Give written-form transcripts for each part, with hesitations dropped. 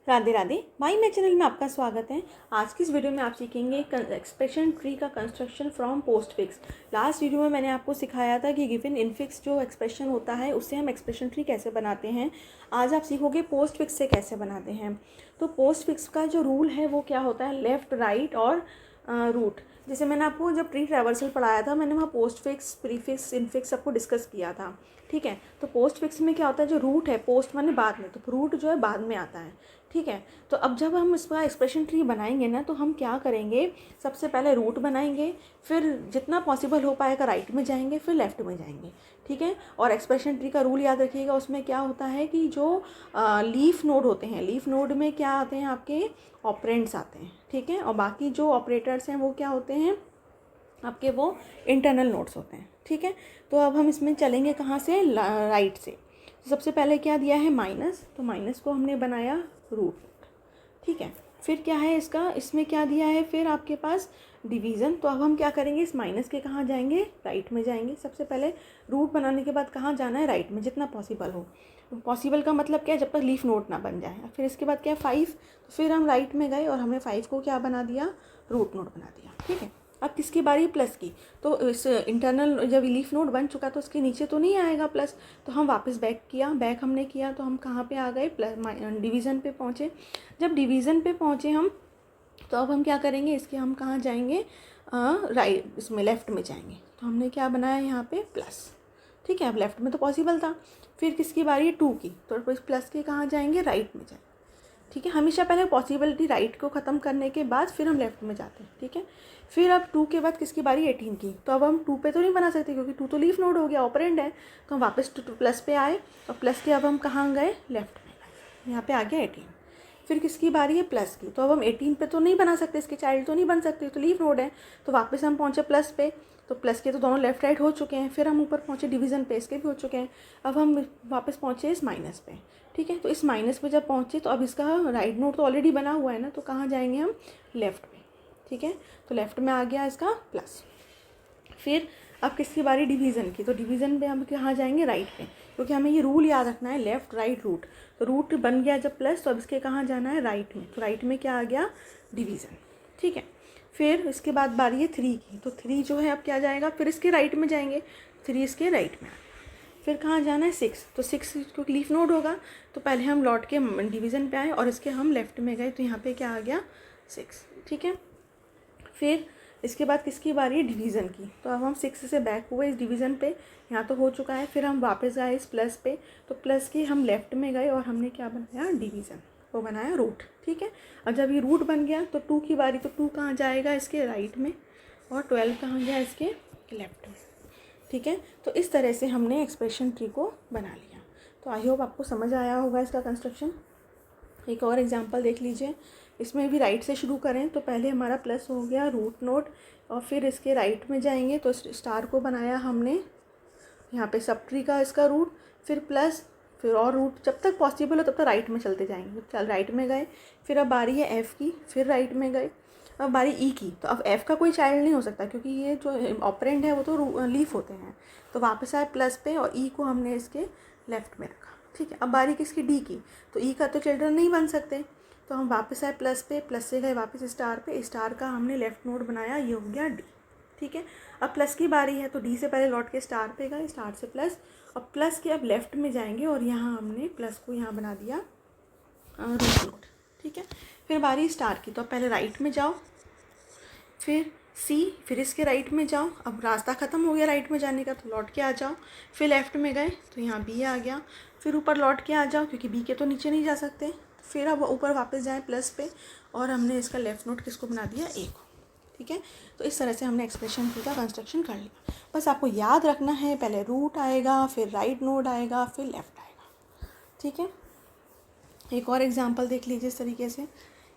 राधे राधे। माई मेरे चैनल में आपका स्वागत है। आज की इस वीडियो में आप सीखेंगे एक्सप्रेशन ट्री का construction from postfix. Last video में मैंने आपको सिखाया था कि गिवन इनफिक्स जो एक्सप्रेशन होता है उससे हम एक्सप्रेशन ट्री कैसे बनाते हैं। आज आप सीखोगे पोस्टफिक्स से कैसे बनाते हैं। तो पोस्टफिक्स का जो रूल है वो क्या होता है, लेफ़्ट राइट और रूट। जैसे मैंने आपको जब ट्री ट्रैवर्सल पढ़ाया था, मैंने वहाँ पोस्टफिक्स प्रीफिक्स इनफिक्स सबको डिस्कस किया था। ठीक है, तो पोस्टफिक्स में क्या होता है, जो रूट है, पोस्ट माने बाद में, तो रूट जो है बाद में आता है। ठीक है, तो अब जब हम इसका एक्सप्रेशन ट्री बनाएंगे ना, तो हम क्या करेंगे, सबसे पहले रूट बनाएंगे, फिर जितना पॉसिबल हो पाएगा राइट में जाएंगे, फिर लेफ्ट में जाएंगे। ठीक है, और एक्सप्रेशन ट्री का रूल याद रखिएगा, उसमें क्या होता है कि जो लीफ नोड होते हैं, लीफ नोड में क्या आते हैं, आपके ऑपरेंड्स आते हैं। ठीक है, और बाकी जो ऑपरेटर्स हैं वो क्या होते हैं, आपके वो इंटरनल नोड्स होते हैं। ठीक है, तो अब हम इसमें चलेंगे कहाँ से, राइट से। तो सबसे पहले क्या दिया है, माइनस, तो माइनस को हमने बनाया रूट। ठीक है, फिर क्या है इसका, इसमें क्या दिया है, फिर आपके पास डिवीज़न। तो अब हम क्या करेंगे, इस माइनस के कहाँ जाएंगे, राइट में जाएंगे। सबसे पहले रूट बनाने के बाद कहाँ जाना है, राइट में, जितना पॉसिबल हो। पॉसिबल का मतलब क्या है, जब तक लीफ नोड ना बन जाए। फिर इसके बाद क्या है, 5, तो फिर हम राइट में गए और हमने 5 को क्या बना दिया, रूट नोड बना दिया। ठीक है, अब किसकी बारी, प्लस की। तो इस इंटरनल जब लीफ नोड बन चुका तो उसके नीचे तो नहीं आएगा प्लस, तो हम वापस बैक किया, बैक हमने किया, तो हम कहाँ पे आ गए, प्लस डिवीज़न पे पहुँचे। जब डिवीज़न पे पहुँचे हम, तो अब हम क्या करेंगे, इसके हम कहाँ जाएंगे, राइट, इसमें लेफ़्ट में जाएंगे। तो हमने क्या बनाया यहाँ पे, प्लस। ठीक है, अब लेफ़्ट में तो पॉसिबल था। फिर किसकी बारी है, 2 की, तो इस प्लस के कहाँ जाएंगे, राइट में जाएंगे। ठीक है, हमेशा पहले पॉसिबिलिटी राइट को ख़त्म करने के बाद फिर हम लेफ़्ट में जाते हैं। ठीक है, फिर अब 2 के बाद किसकी बारी, 18 की। तो अब हम 2 पे तो नहीं बना सकते क्योंकि 2 तो लीफ नोड हो गया, ऑपरेंड है। तो हम वापस प्लस पे आए, और प्लस के अब हम कहाँ गए, लेफ़्ट में गए, यहाँ पे आ गया 18। फिर किसकी बारी है, प्लस की। तो अब हम 18 पे तो नहीं बना सकते, इसके चाइल्ड तो नहीं बन सकते, तो लीफ नोड है। तो वापस हम पहुँचे प्लस पे, तो प्लस के तो दोनों लेफ्ट राइट हो चुके हैं। फिर हम ऊपर पहुँचे डिवीज़न पे, इसके भी हो चुके हैं। अब हम वापस पहुँचे इस माइनस पे। ठीक है, तो इस माइनस पे जब पहुँचे तो अब इसका राइट नोड तो ऑलरेडी बना हुआ है ना, तो कहाँ जाएंगे हम, लेफ़्ट में। ठीक है, तो लेफ़्ट में आ गया इसका प्लस। फिर अब किसकी बारी, डिवीज़न की। तो डिवीज़न पे हम कहाँ जाएंगे, राइट पे, क्योंकि हमें ये रूल याद रखना है, लेफ़्ट राइट रूट। तो रूट बन गया जब प्लस, तो अब इसके कहाँ जाना है, राइट में। तो राइट में क्या आ गया, डिवीज़न। ठीक है, फिर इसके बाद बारी है 3 की। तो 3 जो है अब क्या जाएगा, फिर इसके राइट में जाएंगे, 3 इसके राइट में। फिर कहाँ जाना है, 6। तो 6 क्योंकि लीफ नोड होगा, तो पहले हम लौट के डिवीज़न पे आए और इसके हम लेफ़्ट में गए, तो यहाँ पे क्या आ गया, 6। ठीक है, फिर इसके बाद किसकी बारी है, डिवीज़न की। तो अब हम 6 से बैक हुए इस डिवीज़न पे, यहाँ तो हो चुका है। फिर हम वापस आए इस प्लस पे, तो प्लस के हम लेफ़्ट में गए और हमने क्या बनाया, डिवीज़न, वो बनाया रूट। ठीक है, और जब ये रूट बन गया तो 2 की बारी, तो 2 कहाँ जाएगा, इसके राइट में, और 12 कहाँ गया, इसके लेफ़्ट में। ठीक है, तो इस तरह से हमने एक्सप्रेशन ट्री को बना लिया। तो आई होप आपको समझ आया होगा इसका कंस्ट्रक्शन। एक और एग्जांपल देख लीजिए, इसमें भी राइट से शुरू करें। तो पहले हमारा प्लस हो गया रूट नोड, और फिर इसके राइट में जाएंगे, तो स्टार को बनाया हमने यहाँ पे सब ट्री का, इसका रूट, फिर प्लस, फिर और रूट, जब तक पॉसिबल हो तब तक राइट में चलते जाएंगे। चल राइट में गए, फिर अब बारी है एफ़ की, फिर राइट में गए। अब बारी ई की, तो अब एफ़ का कोई चाइल्ड नहीं हो सकता क्योंकि ये जो ऑपरेंड है वो तो लीफ होते हैं। तो वापस आए प्लस पे, और ई को हमने इसके लेफ़्ट में रखा। ठीक है, अब बारी किसकी, डी की। तो ई का तो चिल्ड्रन नहीं बन सकते, तो हम वापस आए प्लस पे, प्लस से गए वापस स्टार पे, स्टार का हमने लेफ़्ट नोड बनाया, ये हो गया डी। ठीक है, अब प्लस की बारी है, तो डी से पहले लौट के स्टार पे गए, स्टार से प्लस, और प्लस के अब लेफ़्ट में जाएंगे, और यहाँ हमने प्लस को यहाँ बना दिया रूट नोड। ठीक है, फिर बारी स्टार की। तो पहले राइट में जाओ, फिर सी, फिर इसके राइट में जाओ। अब रास्ता ख़त्म हो गया राइट में जाने का, तो लौट के आ जाओ। फिर लेफ़्ट में गए तो यहाँ बी आ गया। फिर ऊपर लौट के आ जाओ क्योंकि बी के तो नीचे नहीं जा सकते। फिर अब ऊपर वापस जाएं प्लस पे, और हमने इसका लेफ़्ट नोड किसको बना दिया, ए को। ठीक है, तो इस तरह से हमने एक्सप्रेशन ट्री का कंस्ट्रक्शन कर लिया। बस आपको याद रखना है, पहले रूट आएगा, फिर राइट नोड आएगा, फिर लेफ़्ट आएगा। ठीक है, एक और एग्जांपल देख लीजिए इस तरीके से।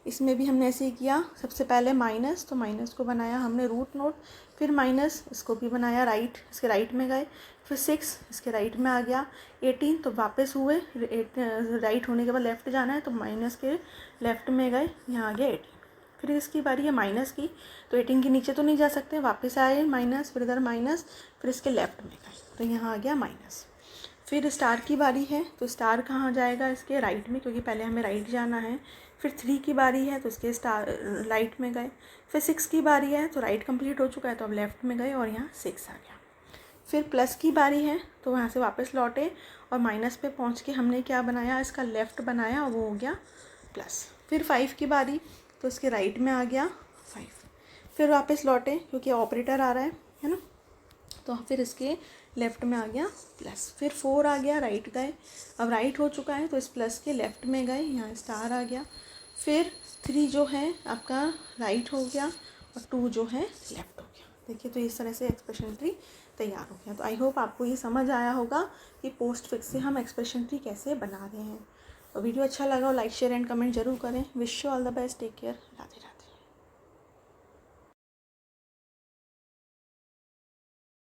इसमें भी हमने ऐसे ही किया, सबसे पहले माइनस, तो माइनस को बनाया हमने रूट नोड, फिर माइनस, इसको भी बनाया राइट, इसके राइट में गए, फिर 6 इसके राइट में आ गया, 18 तो वापस हुए, राइट होने के बाद लेफ़्ट जाना है, तो माइनस के लेफ़्ट में गए, यहाँ आ गया 18। फिर इसकी बारी है माइनस की, तो 18 के नीचे तो नहीं जा सकते, वापस आए माइनस, फिर इधर माइनस, फिर इसके लेफ़्ट में गए, तो यहाँ आ गया माइनस। फिर स्टार की बारी है, तो स्टार कहाँ जाएगा, इसके राइट में, क्योंकि पहले हमें राइट जाना है। फिर 3 की बारी है, तो इसके स्टार राइट में गए। फिर 6 की बारी है, तो राइट कंप्लीट हो चुका है, तो अब लेफ़्ट में गए और यहाँ 6 आ गया। फिर प्लस की बारी है, तो वहाँ से वापस लौटे और माइनस पे पहुँच के हमने क्या बनाया, इसका लेफ़्ट बनाया और वो हो गया प्लस। फिर 5 की बारी, तो इसके राइट में आ गया 5। फिर वापस लौटे क्योंकि ऑपरेटर आ रहा है ना, तो फिर इसके लेफ़्ट में आ गया प्लस। फिर 4 आ गया, राइट गए, अब राइट हो चुका है तो इस प्लस के लेफ़्ट में गए, यहाँ स्टार आ गया। फिर 3 जो है आपका राइट हो गया और 2 जो है लेफ़्ट हो गया। देखिए, तो इस तरह से एक्सप्रेशन ट्री तैयार हो गया। तो आई होप आपको ये समझ आया होगा कि पोस्ट फिक्स से हम एक्सप्रेशन ट्री कैसे बना रहे हैं। और वीडियो अच्छा लगा हो लाइक शेयर एंड कमेंट जरूर करें। Wish you all the best, take care, Radhe Radhe.